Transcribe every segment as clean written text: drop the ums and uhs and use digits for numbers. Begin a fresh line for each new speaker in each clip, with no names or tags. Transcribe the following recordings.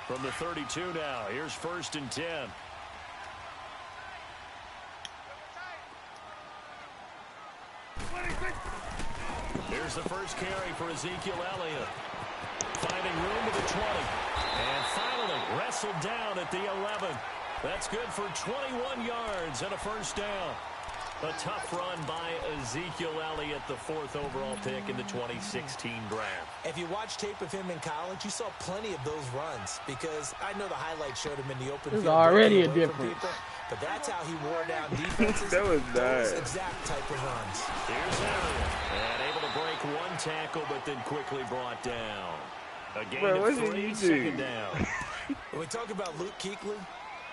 From the 32 now, here's 1st and 10. Here's the first carry for Ezekiel Elliott. Finding room to the 20. And finally wrestled down at the 11. That's good for 21 yards and a 1st down. A tough run by Ezekiel Elliott, the 4th overall pick in the 2016 draft.
If you watch tape of him in college, you saw plenty of those runs because I know the highlights showed him in the open field.
There's already a difference.
But that's how he wore down defenses.
That was nice.
Those exact type of runs.
Here's Elliott. And able to break 1 tackle, but then quickly brought down. A gain of 3, 2nd down.
When we talk about Luke Kuechly,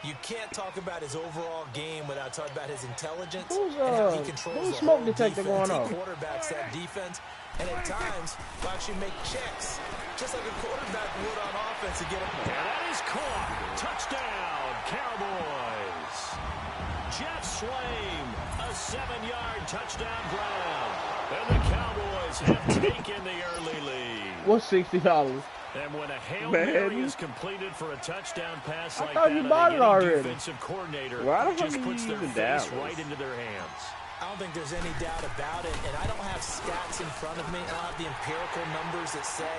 you can't talk about his overall game without talking about his intelligence and how he controls the
smoke
whole
detector
defense.
going on?
He quarterbacks that defense, and at times will actually make checks, just like a quarterback would on offense to get him.
And that is caught. Touchdown, Cowboys. Jeff Swaim, a 7-yard touchdown grab. And the Cowboys have taken the early lead.
What's $60?
And when a Hail Mary is completed for a touchdown pass like
thought
that,
you bought it already.
Defensive coordinator
just
puts their face right into their hands.
I don't think there's any doubt about it, and I don't have stats in front of me. I don't have the empirical numbers that say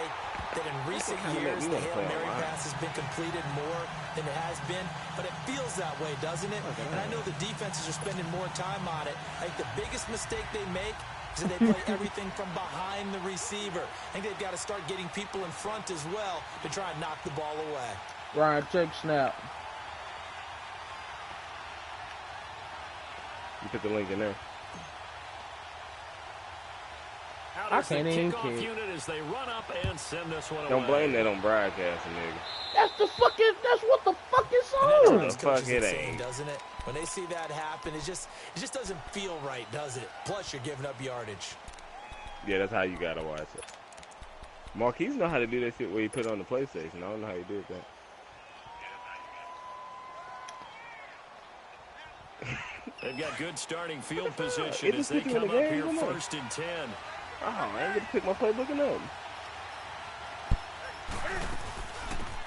that in recent years the Hail Mary pass has been completed more than it has been, but it feels that way, doesn't it? And I know the defenses are spending more time on it. I think the biggest mistake they make is that they play everything from behind the receiver. I think they've got to start getting people in front as well to try and knock the ball away.
Ryan, check snap.
You put the link in there.
I can't even kick. Unit as they run up and send this one
Don't
away.
blame that on broadcasting, nigga.
That's what the fuck is on.
The fuck it ain't.
Doesn't it? When they see that happen, it just doesn't feel right, does it? Plus, you're giving up yardage.
Yeah, that's how you gotta watch it. Marquise know how to do that shit where you put it on the PlayStation. I don't know how you did that.
They've got good starting field position as they come up here 1st and 10.
Oh, I ain't gonna pick my playbook up.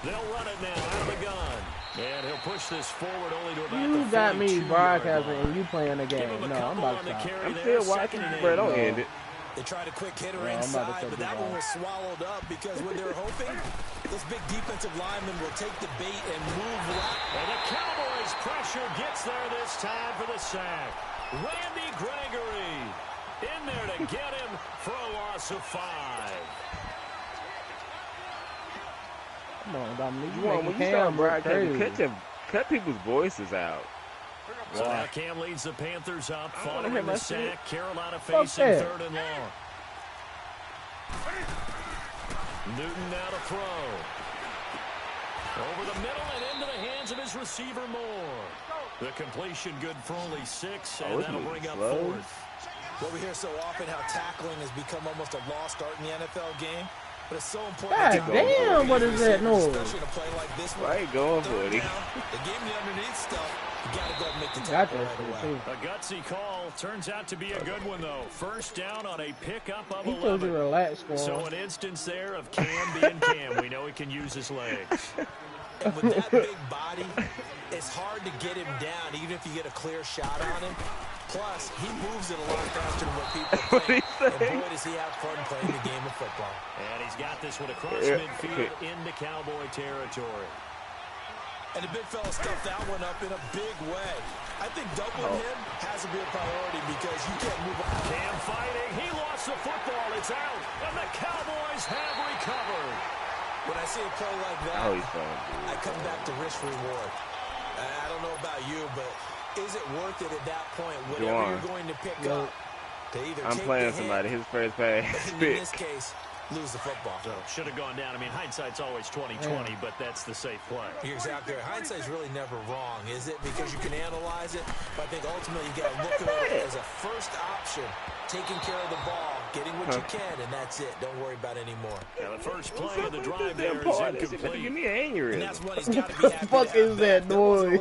They'll run it now out of the gun. And he'll push this forward only to about
You
the
got me
42-yard
broadcasting
line.
and you playing the game. No, I'm about to stop.
I'm still watching, but don't end it.
They tried a quick hitter inside, but that one was swallowed up because what they're hoping, this big defensive lineman will take the bait and move left.
And the Cowboys' pressure gets there this time for the sack. Randy Gregory in there to get him for a loss of 5.
Come on, Dominique.
You want when you start broadcasting, cut people's voices out.
So now Cam leads the Panthers up,
I
following the sack.
shit.
Carolina facing 3rd and long. Newton now to throw. Over the middle and into the hands of his receiver Moore. The completion good for only 6, and that'll bring up 4th.
Well, we hear so often how tackling has become almost a lost art in the NFL game. But it's so important.
God damn, what is that noise?
Especially in a play like this one.
Why ain't going for it?
They gave me underneath stuff. You got to go and make the tackle right away.
A gutsy call. Turns out to be a good one, though. 1st down on a pickup of
He told you
11.
to relax,
So an instance there of Cam being Cam. We know he can use his legs.
And with that big body, it's hard to get him down, even if you get a clear shot on him. Plus, he moves it a lot faster than what people think. And boy, does he have fun playing the game of football.
And he's got this one across midfield into Cowboy territory.
And the big fella stuffed that one up in a big way. I think doubling him has to be a priority because you can't move on.
Cam fighting. He lost the football. It's out. And the Cowboys have recovered.
When I see a play like that, I come back to risk reward. I don't know about you, but is it worth it at that point, whatever you're going to pick up, to either
I'm
take
playing
the
somebody.
hit,
His first pass.
in this case, lose the football.
So should have gone down. I mean, hindsight's always 20/20, but that's the safe play.
You're exactly right. Hindsight's really never wrong, is it? Because you can analyze it, but I think ultimately you got to look at it as a first option, taking care of the ball, getting what you can, and that's it. Don't worry about any more.
Now the first play of the drive there is incomplete.
Give me an aneurysm.
And that's what he's got to be happy
What the fuck is that noise?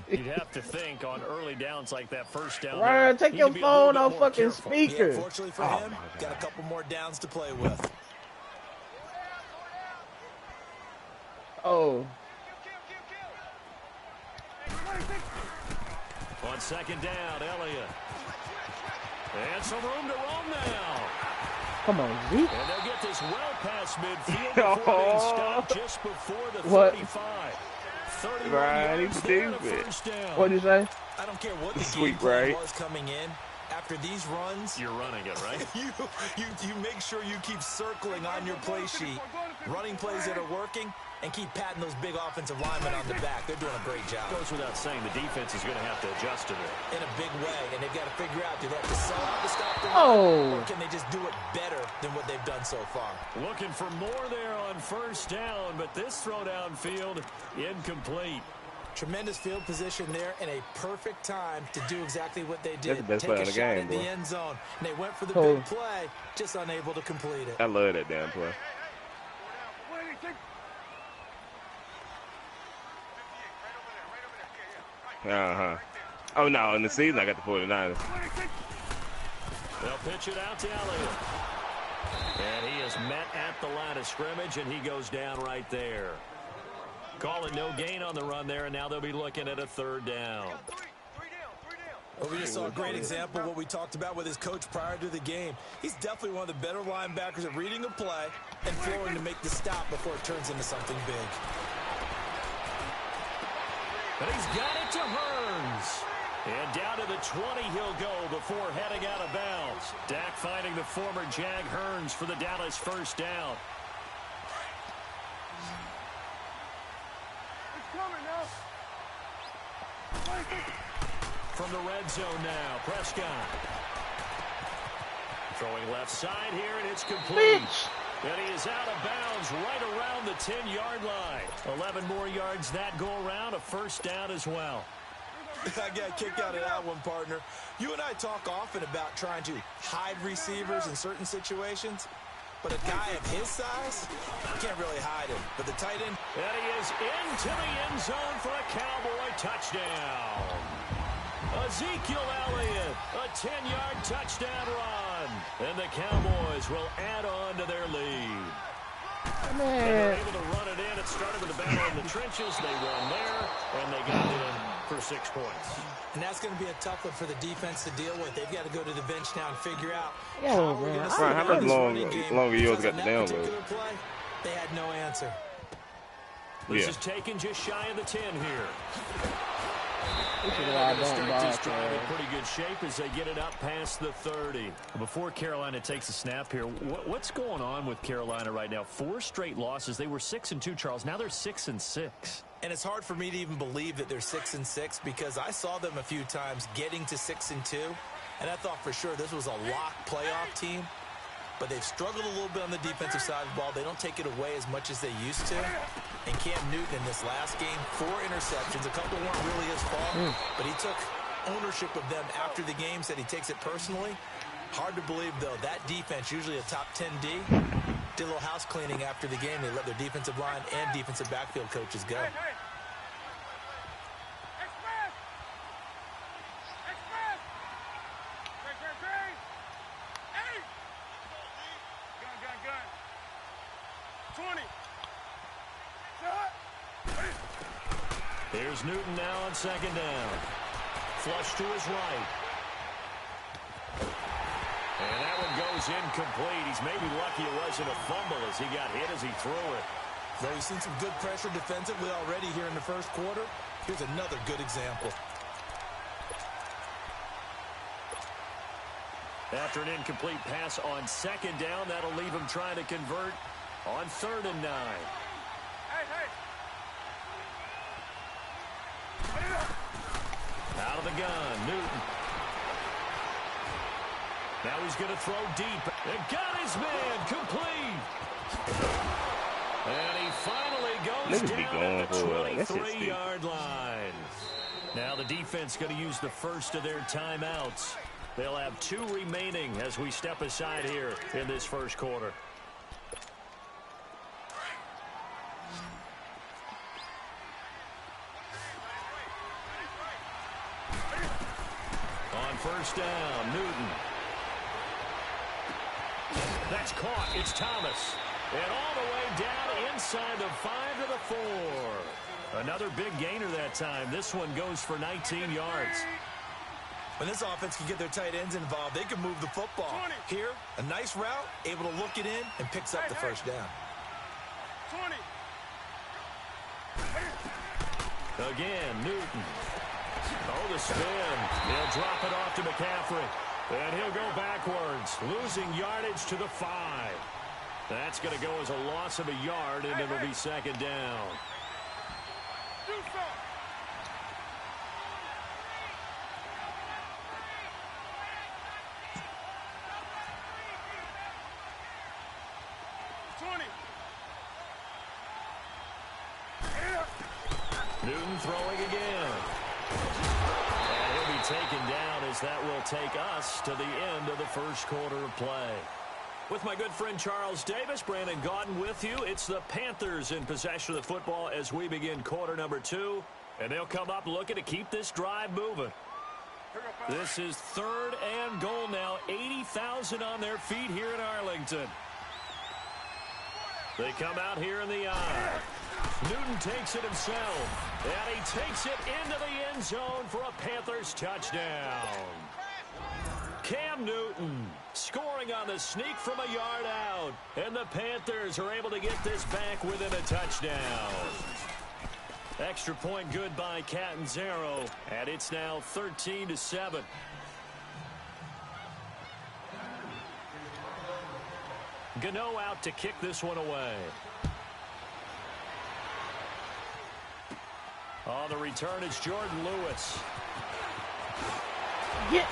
You'd have to think on early downs like that first down.
Ryan, take your phone off fucking speaker.
Yeah, fortunately for him, got a couple more downs to play with.
Oh.
On second down, Elliott. And some room to roam now.
Come on, Zeke.
And they'll get this well past midfield before being stopped just before the
What?
35. 31
Right,
yards
he's
down, a
stupid.
first down.
What'd you say?
I don't care what the
Sweet,
game plan
right?
was coming in. After these runs,
You're running it, right?
you make sure you keep circling on your play sheet, running plays that are working, and keep patting those big offensive linemen on the back. They're doing a great job.
Goes without saying the defense is going to have to adjust to it.
In a big way, and they've got to figure out, do they have to sell out to stop the
Oh.
run, or can they just do it better than what they've done so far?
Looking for more there on first down, but this throw downfield incomplete.
Tremendous field position there and a perfect time to do exactly what they did.
That's the best
Take
play
a
in the
shot
game,
in
bro.
the end zone. And they went for the
Oh.
big play, just unable to complete it.
I love that damn play. Oh, no, in the season, I got the 49ers.
They'll pitch it out to Elliott. And he is met at the line of scrimmage, and he goes down right there. Call it no gain on the run there, and now they'll be looking at a third down.
Well, we just saw a great example of what we talked about with his coach prior to the game. He's definitely one of the better linebackers at reading a play and throwing to make the stop before it turns into something big.
But he's got it to Hearns. And down to the 20 he'll go before heading out of bounds. Dak finding the former Jag Hearns for the Dallas first down. From the red zone now, Prescott. Throwing left side here, and it's complete.
Bitch.
And he is out of bounds right around the 10-yard line. 11 more yards that go around, a first down as well.
I got a kick out of that one, partner. You and I talk often about trying to hide receivers in certain situations, but a guy of his size, you can't really hide him. But the tight end...
And he is into the end zone for a Cowboy touchdown. Ezekiel Elliott, a 10-yard touchdown run. And the Cowboys will add on to their lead. And they're
Man.
able to run it in. It started with a battle in the trenches. They won there, and they got in for 6 points.
And that's going to be a tough one for the defense to deal with. They've got to go to the bench now and figure out
Yo,
how we're
man,
going to
I-
slow
How
down
much
this running
longer
game.
yours
Because
got
on
the
that
download?
particular play, they had no answer.
This
Yeah.
is taken just shy of the 10 here.
This is
And
why I
they're going to
don't
start this
box,
drive in
man.
pretty good shape as they get it up past the 30. Before Carolina takes a snap here, what's going on with Carolina right now? 4 straight losses. They were 6-2, Charles. Now they're 6-6.
And it's hard for me to even believe that they're 6-6 because I saw them a few times getting to 6-2, and I thought for sure this was a lock playoff team. But they've struggled a little bit on the defensive side of the ball. They don't take it away as much as they used to. And Cam Newton in this last game, 4 interceptions. A couple weren't really his fault, but he took ownership of them after the game, said he takes it personally. Hard to believe, though, that defense, usually a top 10 D, did a little house cleaning after the game. They let their defensive line and defensive backfield coaches go.
Here's Newton now on second down. Flush to his right. And that one goes incomplete. He's maybe lucky it wasn't a fumble as he got hit as he threw it.
Though we've seen some good pressure defensively already here in the first quarter, here's another good example.
After an incomplete pass on second down, that'll leave him trying to convert on 3rd and 9. Out of the gun, Newton. Now he's going to throw deep. And got his man complete. And he finally goes
Niggas be
down
going
at the
for it. That shit's
23-yard line. Now the defense going to use the first of their timeouts. They'll have 2 remaining as we step aside here in this first quarter. On first down, Newton. That's caught. It's Thomas. And all the way down inside the 5 to the 4. Another big gainer that time. This one goes for 19 yards.
When this offense can get their tight ends involved, they can move the football. Here, a nice route, able to look it in, and picks up the first down.
20.
Again, Newton. Oh, the spin. He'll drop it off to McCaffrey. And he'll go backwards, losing yardage to the 5. That's going to go as a loss of a yard, and it'll be second down.
Do so. 20.
Newton throwing again. And he'll be taken down as that will take us to the end of the first quarter of play. With my good friend Charles Davis, Brandon Gaudin with you. It's the Panthers in possession of the football as we begin quarter number 2. And they'll come up looking to keep this drive moving. This is 3rd and goal now. 80,000 on their feet here in Arlington. They come out here in the eye. Newton takes it himself. And he takes it into the end zone for a Panthers touchdown. Cam Newton scoring on the sneak from a yard out. And the Panthers are able to get this back within a touchdown. Extra point good by Catanzaro. And it's now 13-7. Gano out to kick this one away. On the return, it's Jordan Lewis.
Yeah.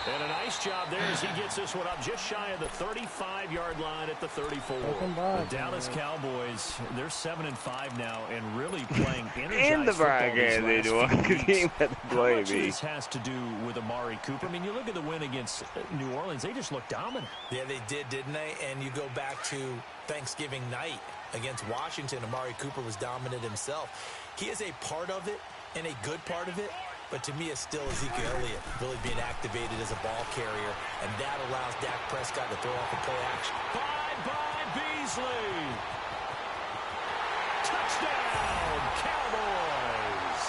And a nice job there as he gets this one up just shy of the 35-yard line at the 34. The Dallas Cowboys, they're 7-5 now and really playing
In the broadcast, they do.
How much of this has to do with Amari Cooper? I mean, you look at the win against New Orleans, they just looked dominant.
Yeah, they did, didn't they? And you go back to Thanksgiving night against Washington. Amari Cooper was dominant himself. He is a part of it and a good part of it. But to me, it's still Ezekiel Elliott really being activated as a ball carrier. And that allows Dak Prescott to throw off the play action.
Bye-bye, Beasley. Touchdown, Cowboys.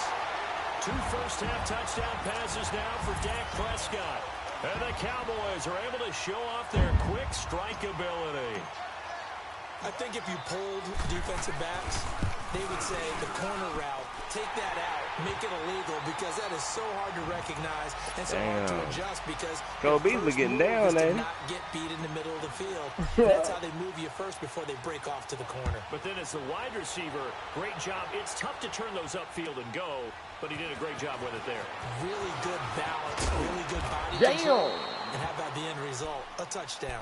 2 first-half touchdown passes now for Dak Prescott. And the Cowboys are able to show off their quick strike ability.
I think if you polled defensive backs, they would say the corner route, take that out, make it illegal, because that is so hard to recognize and so hard to adjust because
Beasley getting down,
ain't not get beat in the middle of the field. That's how they move you first before they break off to the corner.
But then as the wide receiver, great job. It's tough to turn those upfield and go, but he did a great job with it there.
Really good balance, really good body control. And how about the end result? A touchdown.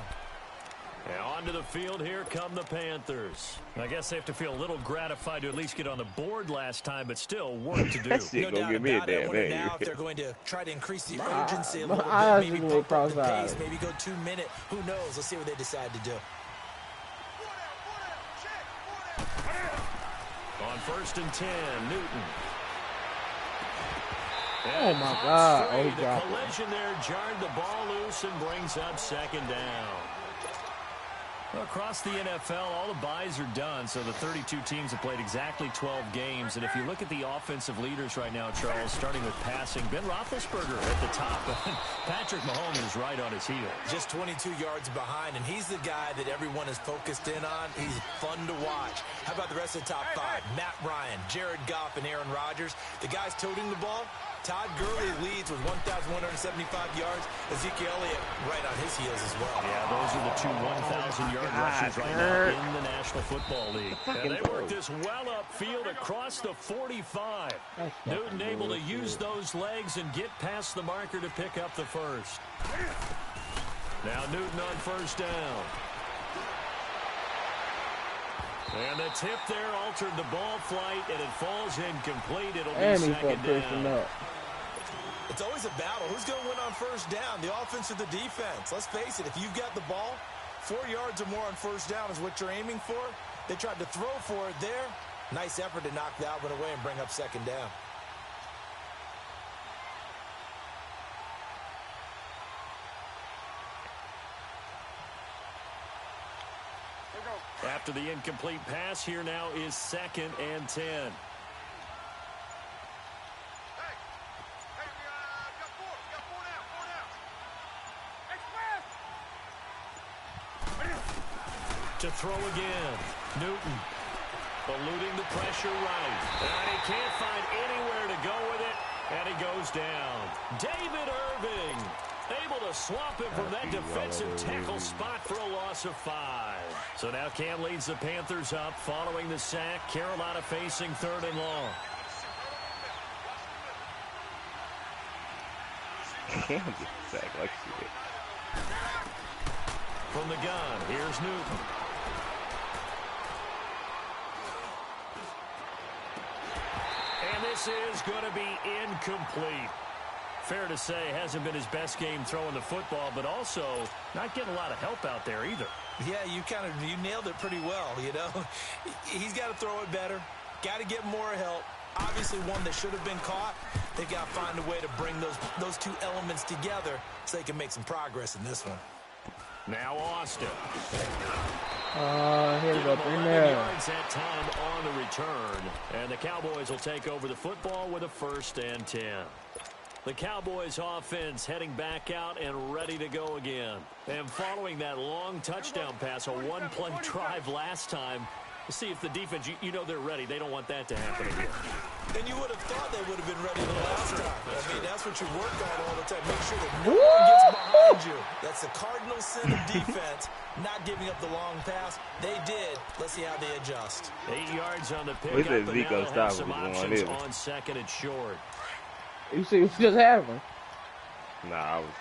And onto the field, here come the Panthers. I guess they have to feel a little gratified to at least get on the board last time, but still work to do.
No doubt about it. I wonder now if they're going to try to increase the urgency a little bit, maybe pump up the pace, maybe go 2-minute. Who knows? Let's see what they decide to do.
On 1st and 10, Newton.
Oh, my God. Oh, he
the
dropped it.
collision there jarred the ball loose and brings up second down. Well, across the NFL, all the byes are done, so the 32 teams have played exactly 12 games. And if you look at the offensive leaders right now, Charles, starting with passing, Ben Roethlisberger at the top. Patrick Mahomes is right on his heels.
Just 22 yards behind, and he's the guy that everyone is focused in on. He's fun to watch. How about the rest of the top 5? Matt Ryan, Jared Goff, and Aaron Rodgers. The guys toting the ball. Todd Gurley leads with 1,175 yards. Ezekiel Elliott right on his heels as well.
Yeah, those are the 2 1,000-yard rushers right now in the National Football League. And they work this well upfield across the 45. Newton able to use those legs and get past the marker to pick up the first. Now Newton on 1st down. And the tip there altered the ball flight, and it falls incomplete. It'll be second down.
It's always a battle. Who's going to win on 1st down, the offense or the defense? Let's face it, if you've got the ball, 4 yards or more on 1st down is what you're aiming for. They tried to throw for it there. Nice effort to knock that one away and bring up second down.
After the incomplete pass, here now is 2nd and 10.
Hey, we got four now. Express.
To throw again. Newton eluding the pressure right. And he can't find anywhere to go with it. And he goes down. David Irving able to swap him from that defensive tackle spot for a loss of 5. So now Cam leads the Panthers up following the sack. Carolina facing 3rd and long.
Cam gets sacked like shit.
From the gun, here's Newton. And this is going to be incomplete. Fair to say, hasn't been his best game throwing the football, but also not getting a lot of help out there either.
Yeah, you nailed it pretty well, you know. He's got to throw it better. Got to get more help. Obviously one that should have been caught. They've got to find a way to bring those two elements together so they can make some progress in this one.
Now Austin.
Here we go, 3 there.
Yards that time on the return. And the Cowboys will take over the football with a 1st and 10. The Cowboys offense heading back out and ready to go again. And following that long touchdown pass, a one-play drive last time, to see if the defense, you know they're ready. They don't want that to happen again.
And you would have thought they would have been ready the last time. I mean, that's what you work on all the time. Make sure that no one gets behind you. That's the cardinal sin of defense, not giving up the long pass. They did. Let's see how they adjust.
8 yards on the pick.
We said Zeke gonna stop
some
with
options
one,
on 2nd and short.
You see what just happened?
Nah, I was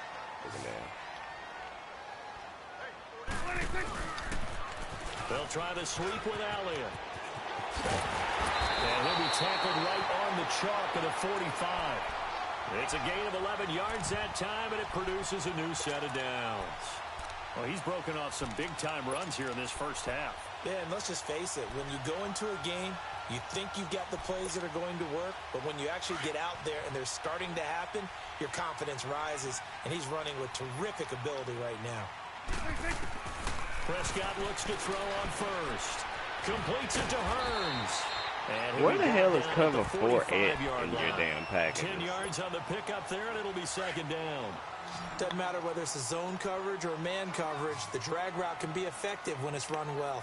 looking down.
They'll try the sweep with Elliott. And he'll be tackled right on the chalk at the 45. It's a gain of 11 yards that time, and it produces a new set of downs. Well, he's broken off some big-time runs here in this first half.
Yeah, and let's just face it. When you go into a game, you think you've got the plays that are going to work, but when you actually get out there and they're starting to happen, your confidence rises, and he's running with terrific ability right now.
Prescott looks to throw on first. Completes it to Hearns. And
Where the hell is cover 4 at in
line.
your damn package?
10 yards on the pickup there, and it'll be 2nd down.
Doesn't matter whether it's a zone coverage or man coverage, the drag route can be effective when it's run well.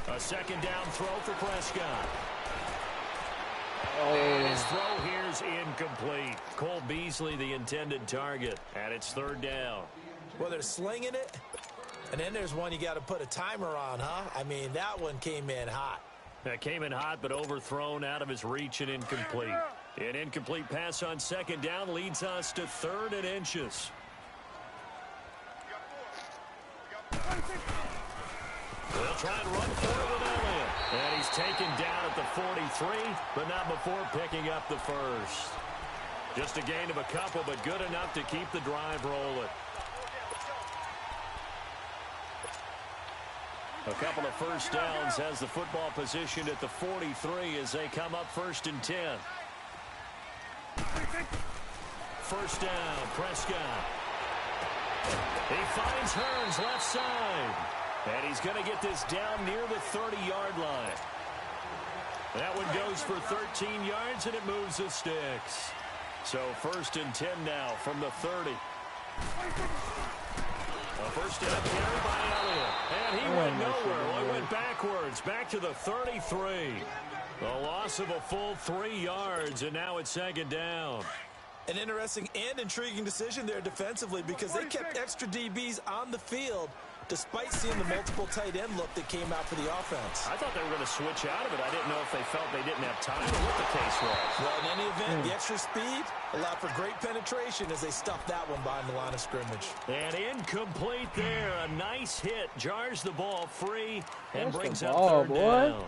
A 2nd down throw for Prescott.
Oh.
His throw here's incomplete. Cole Beasley, the intended target, and it's 3rd down.
Well, they're slinging it, and then there's one you got to put a timer on, huh? I mean, that one came in hot.
That came in hot, but overthrown out of his reach and incomplete. An incomplete pass on 2nd down leads us to 3rd and inches. They'll try and run for it with Elliott. And he's taken down at the 43, but not before picking up the first. Just a gain of a couple, but good enough to keep the drive rolling. A couple of first downs has the football positioned at the 43 as they come up 1st and 10. 1st down, Prescott. He finds Hearns left side. And he's going to get this down near the 30-yard line. That one goes for 13 yards, and it moves the sticks. So 1st and 10 now from the 30. A 1st down carry by Elliott. And he went nowhere. Well, he went backwards, back to the 33. A loss of a full 3 yards, and now it's 2nd down.
An interesting and intriguing decision there defensively because they kept extra DBs on the field despite seeing the multiple tight end look that came out for the offense.
I thought they were going to switch out of it. I didn't know if they felt they didn't have time or what the case was.
Well, in any event, the extra speed allowed for great penetration as they stuffed that one behind the line of scrimmage.
And incomplete there. A nice hit. Jars the ball free and brings up
ball,
3rd down.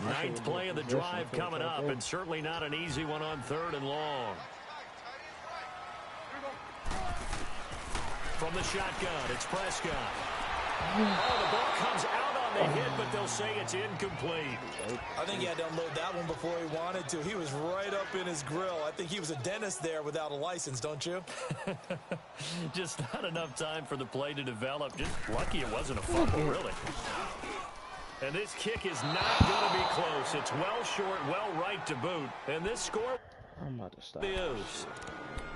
Ninth play of the drive coming up, and certainly not an easy one on 3rd and long. From the shotgun, it's Prescott. Oh, the ball comes out on the hit, but they'll say it's incomplete.
I think he had to unload that one before he wanted to. He was right up in his grill. I think he was a dentist there without a license, don't you?
Just not enough time for the play to develop. Just lucky it wasn't a fumble, really. And this kick is not going to be close. It's well short, well right to boot. And this score
I'm about to stop.
is.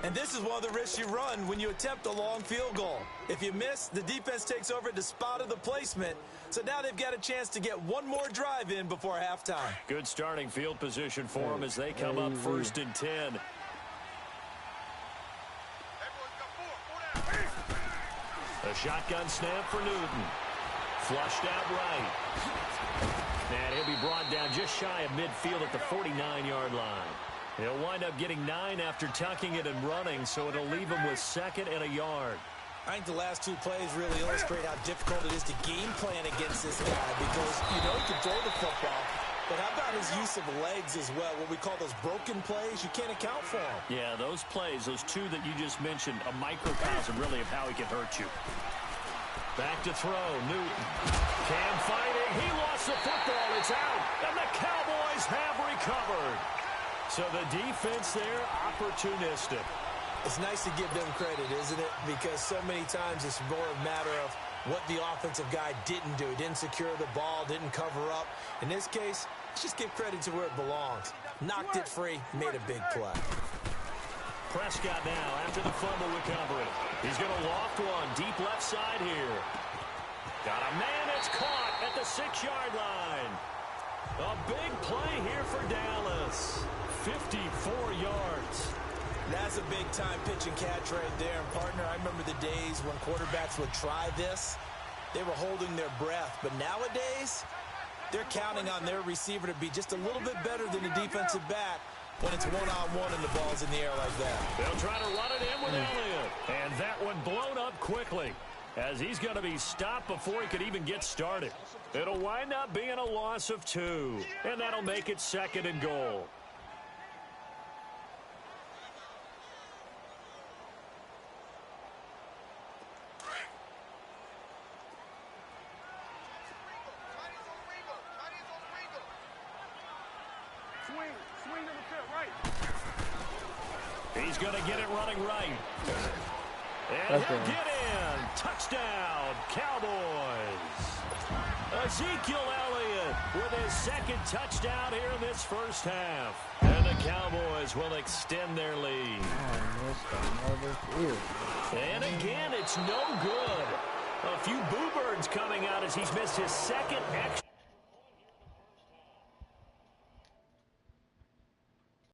And this is one of the risks you run when you attempt a long field goal. If you miss, the defense takes over at the spot of the placement. So now they've got a chance to get one more drive in before halftime.
Good starting field position for them as they come up 1st and 10.
Everyone's got 4. 4 down.
A shotgun snap for Newton. Flushed out right. And he'll be brought down just shy of midfield at the 49-yard line. He'll wind up getting 9 after tucking it and running, so it'll leave him with 2nd and a yard.
I think the last 2 plays really illustrate how difficult it is to game plan against this guy because you know he can throw the football, but how about his use of legs as well, what we call those broken plays? You can't account for them.
Yeah, those plays, those 2 that you just mentioned, a microcosm really of how he can hurt you. Back to throw, Newton. Cam fighting, he lost the football, it's out, and the Cowboys have recovered. So the defense there, opportunistic.
It's nice to give them credit, isn't it? Because so many times it's more a matter of what the offensive guy didn't do. Didn't secure the ball, didn't cover up. In this case, let's just give credit to where it belongs. Knocked it free, made a big play.
Prescott now after the fumble recovery. He's going to loft one deep left side here. Got a man that's caught at the 6-yard line. A big play here for Dallas. 54 yards.
That's a big-time pitch and catch right there. And, partner, I remember the days when quarterbacks would try this. They were holding their breath. But nowadays, they're counting on their receiver to be just a little bit better than the defensive back when it's one-on-one and the ball's in the air like that.
They'll try to run it in with Elliott. And that one blown up quickly as he's going to be stopped before he could even get started. It'll wind up being a loss of 2. And that'll make it 2nd and goal.
Swing on the field, right.
He's going to get it running right. And
Okay.
he'll get in. Touchdown, Cowboys. Ezekiel Elliott with his 2nd touchdown here in this first half. And the Cowboys will extend their lead. And again, it's no good. A few boo birds coming out as he's missed his 2nd extra.